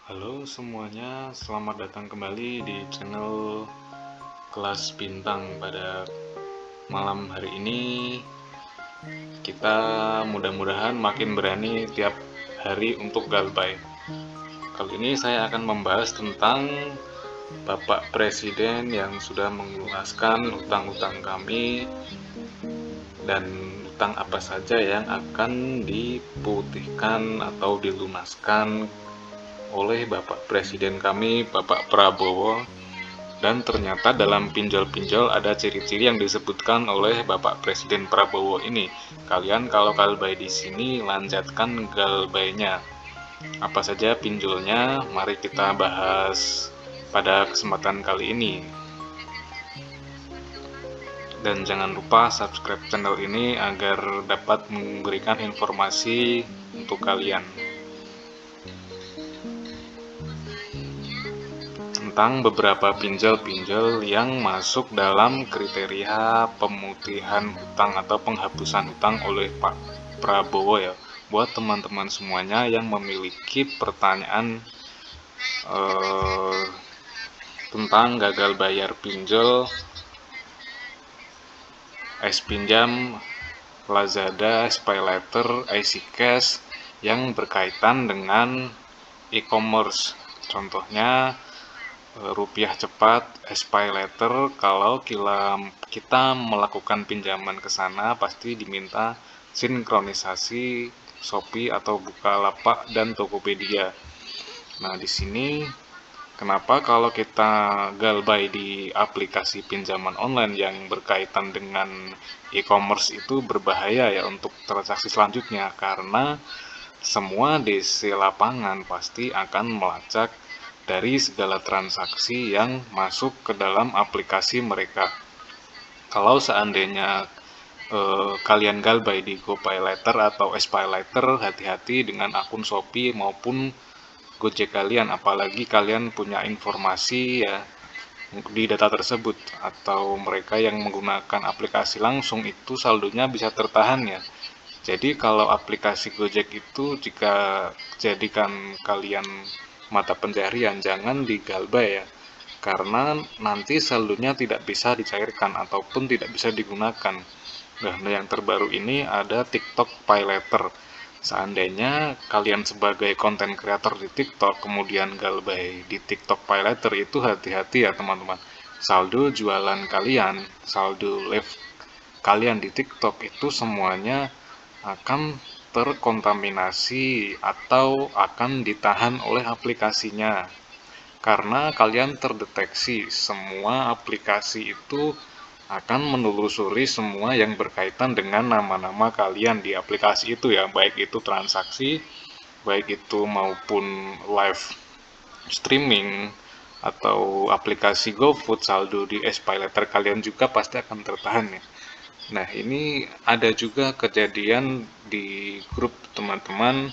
Halo semuanya, selamat datang kembali di channel Kelas Bintang. Pada malam hari ini kita mudah-mudahan makin berani tiap hari untuk galbay. Kali ini saya akan membahas tentang Bapak Presiden yang sudah mengeluaskan hutang-hutang kami dan hutang apa saja yang akan diputihkan atau dilunaskan oleh Bapak Presiden kami, Bapak Prabowo. Dan ternyata dalam pinjol-pinjol ada ciri-ciri yang disebutkan oleh Bapak Presiden Prabowo ini. Kalian kalau galbay di sini lanjutkan galbaynya. Apa saja pinjolnya? Mari kita bahas pada kesempatan kali ini. Dan jangan lupa subscribe channel ini agar dapat memberikan informasi untuk kalian tentang beberapa pinjol-pinjol yang masuk dalam kriteria pemutihan hutang atau penghapusan hutang oleh Pak Prabowo ya. Buat teman-teman semuanya yang memiliki pertanyaan eh, tentang gagal bayar pinjol, pinjam, Lazada, SpayLater, IC-Cash yang berkaitan dengan e-commerce. Contohnya rupiah cepat, SpayLater. Kalau kita melakukan pinjaman ke sana pasti diminta sinkronisasi Shopee atau Bukalapak dan Tokopedia. Nah, di sini kenapa kalau kita galbay di aplikasi pinjaman online yang berkaitan dengan e-commerce itu berbahaya ya untuk transaksi selanjutnya, karena semua DC lapangan pasti akan melacak dari segala transaksi yang masuk ke dalam aplikasi mereka. Kalau seandainya kalian galbay di GoPayLater atau SPayLater, hati-hati dengan akun Shopee maupun Gojek kalian, apalagi kalian punya informasi ya di data tersebut, atau mereka yang menggunakan aplikasi langsung itu saldonya bisa tertahan ya. Jadi kalau aplikasi Gojek itu jika jadikan kalian mata pencarian, jangan digalbay ya, karena nanti saldonya tidak bisa dicairkan ataupun tidak bisa digunakan. Nah, yang terbaru ini ada TikTok Pay Later. Seandainya kalian sebagai konten kreator di TikTok kemudian galbay di TikTok Pay Later, itu hati-hati ya teman-teman. Saldo jualan kalian, saldo live kalian di TikTok itu semuanya akan terkontaminasi atau akan ditahan oleh aplikasinya. Karena kalian terdeteksi, semua aplikasi itu akan menelusuri semua yang berkaitan dengan nama-nama kalian di aplikasi itu ya, baik itu transaksi, baik itu maupun live streaming atau aplikasi GoFood, saldo di SPayLater kalian juga pasti akan tertahan ya. Nah, ini ada juga kejadian di grup teman-teman.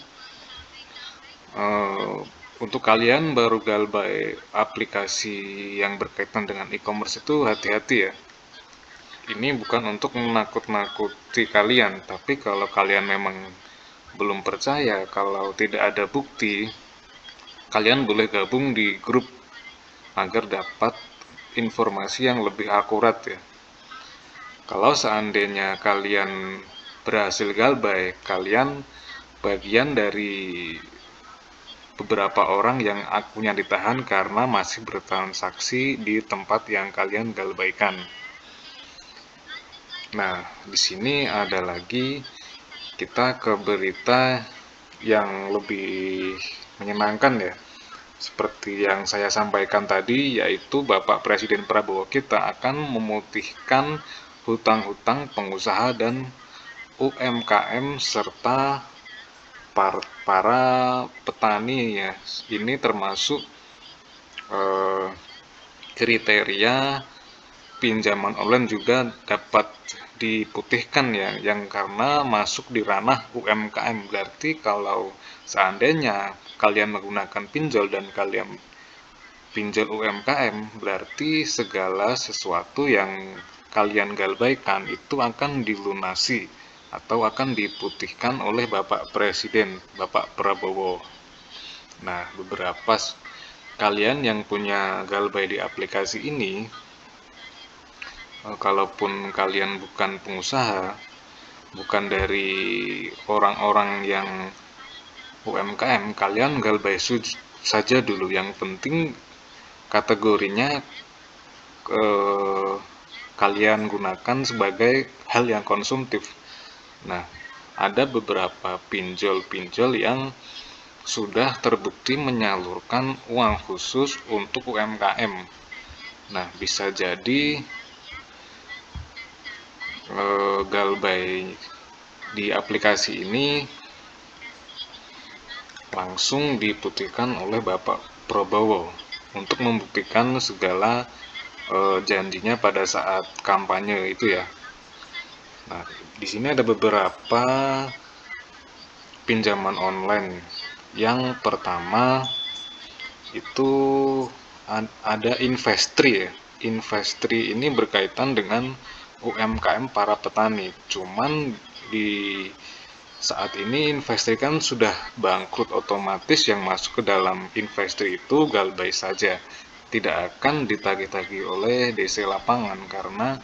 eh, untuk kalian baru galbay aplikasi yang berkaitan dengan e-commerce itu hati-hati ya. Ini bukan untuk menakut-nakuti kalian, tapi kalau kalian memang belum percaya, kalau tidak ada bukti, kalian boleh gabung di grup agar dapat informasi yang lebih akurat ya. Kalau seandainya kalian berhasil galbay, kalian bagian dari beberapa orang yang akunnya ditahan karena masih bertransaksi di tempat yang kalian galbaikan. Nah, di sini ada lagi kita ke berita yang lebih menyenangkan ya. Seperti yang saya sampaikan tadi, yaitu Bapak Presiden Prabowo kita akan memutihkan hutang-hutang pengusaha dan UMKM serta para petani ya. Ini termasuk eh, kriteria pinjaman online juga dapat diputihkan ya, yang karena masuk di ranah UMKM. Berarti kalau seandainya kalian menggunakan pinjol dan kalian pinjol UMKM, berarti segala sesuatu yang kalian galbaikan itu akan dilunasi atau akan diputihkan oleh Bapak Presiden, Bapak Prabowo. Nah, kalian yang punya Galbay di aplikasi ini, kalaupun kalian bukan pengusaha, bukan dari orang-orang yang UMKM, kalian Galbay saja dulu. Yang penting kategorinya eh, kalian gunakan sebagai hal yang konsumtif. Nah, ada beberapa pinjol-pinjol yang sudah terbukti menyalurkan uang khusus untuk UMKM. Nah, bisa jadi Galbay di aplikasi ini langsung diputihkan oleh Bapak Prabowo untuk membuktikan segala janjinya pada saat kampanye itu ya. Nah, di sini ada beberapa pinjaman online. Yang pertama itu ada Investri ya. Investri ini berkaitan dengan UMKM para petani. Cuman di saat ini Investri kan sudah bangkrut, otomatis yang masuk ke dalam Investri itu Galbay saja. Tidak akan ditagih-tagih oleh DC lapangan karena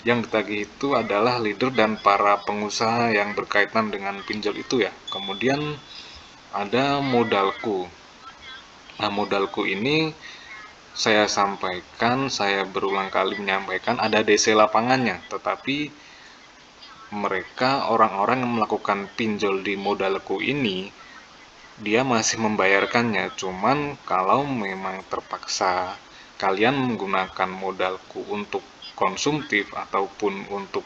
yang ditagih itu adalah leader dan para pengusaha yang berkaitan dengan pinjol itu ya. Kemudian ada Modalku. Nah, Modalku ini saya berulang kali menyampaikan ada DC lapangannya, tetapi mereka orang-orang yang melakukan pinjol di Modalku ini dia masih membayarkannya. Cuman kalau memang terpaksa kalian menggunakan Modalku untuk konsumtif ataupun untuk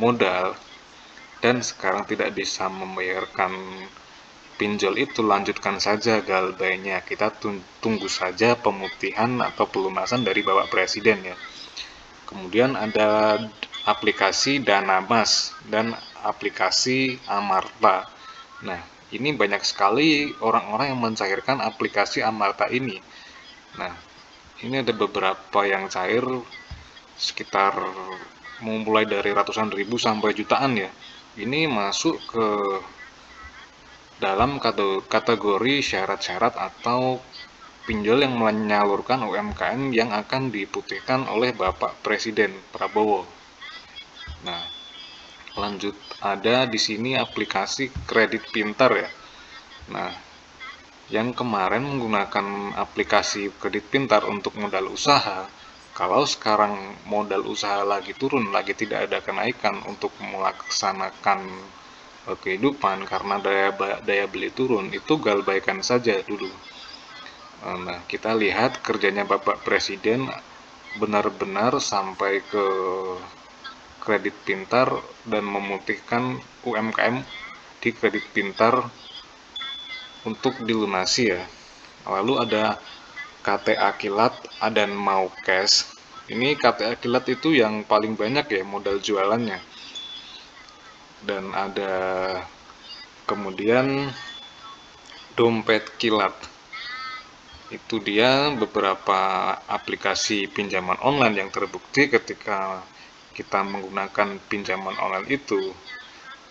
modal dan sekarang tidak bisa membayarkan pinjol itu, lanjutkan saja Galbaynya. Kita tunggu saja pemutihan atau pelunasan dari Bapak Presiden ya. Kemudian ada aplikasi Danamas dan aplikasi Amarta. Nah, ini banyak sekali orang-orang yang mencairkan aplikasi Amarta ini. Nah, ini ada beberapa yang cair sekitar mulai dari ratusan ribu sampai jutaan ya. Ini masuk ke dalam kategori syarat-syarat atau pinjol yang menyalurkan UMKM yang akan diputihkan oleh Bapak Presiden Prabowo. Nah, lanjut ada di sini aplikasi Kredit Pintar ya. Nah, yang kemarin menggunakan aplikasi Kredit Pintar untuk modal usaha, kalau sekarang modal usaha lagi turun, lagi tidak ada kenaikan untuk melaksanakan kehidupan karena daya beli turun, itu galbaikan saja dulu. Nah, kita lihat kerjanya Bapak Presiden benar-benar sampai ke Kredit Pintar dan memutihkan UMKM di Kredit Pintar untuk dilunasi ya. Lalu ada KTA Kilat dan Mau Cash. Ini KTA Kilat itu yang paling banyak ya modal jualannya. Dan ada kemudian Dompet Kilat. Itu dia beberapa aplikasi pinjaman online yang terbukti ketika kita menggunakan pinjaman online itu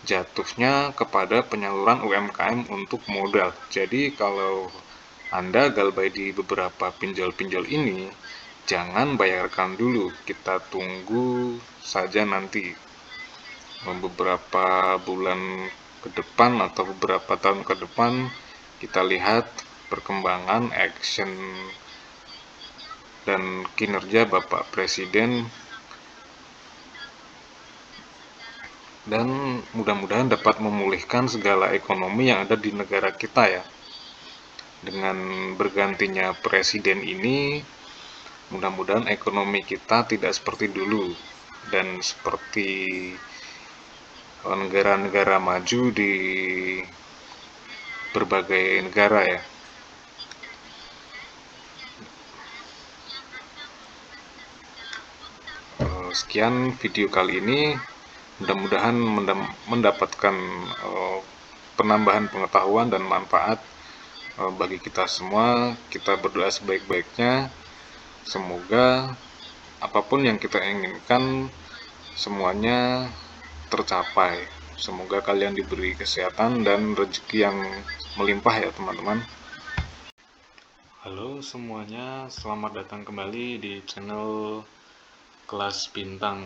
jatuhnya kepada penyaluran UMKM untuk modal. Jadi kalau Anda galbay di beberapa pinjol-pinjol ini, jangan bayarkan dulu, kita tunggu saja nanti beberapa bulan ke depan atau beberapa tahun ke depan kita lihat perkembangan action dan kinerja Bapak Presiden, dan mudah-mudahan dapat memulihkan segala ekonomi yang ada di negara kita ya. Dengan bergantinya presiden ini, mudah-mudahan ekonomi kita tidak seperti dulu dan seperti negara-negara maju di berbagai negara ya. Sekian video kali ini, mudah-mudahan mendapatkan penambahan pengetahuan dan manfaat bagi kita semua. Kita berdoa sebaik-baiknya, semoga apapun yang kita inginkan semuanya tercapai. Semoga kalian diberi kesehatan dan rezeki yang melimpah ya teman-teman. Halo semuanya, selamat datang kembali di channel Kelas Bintang.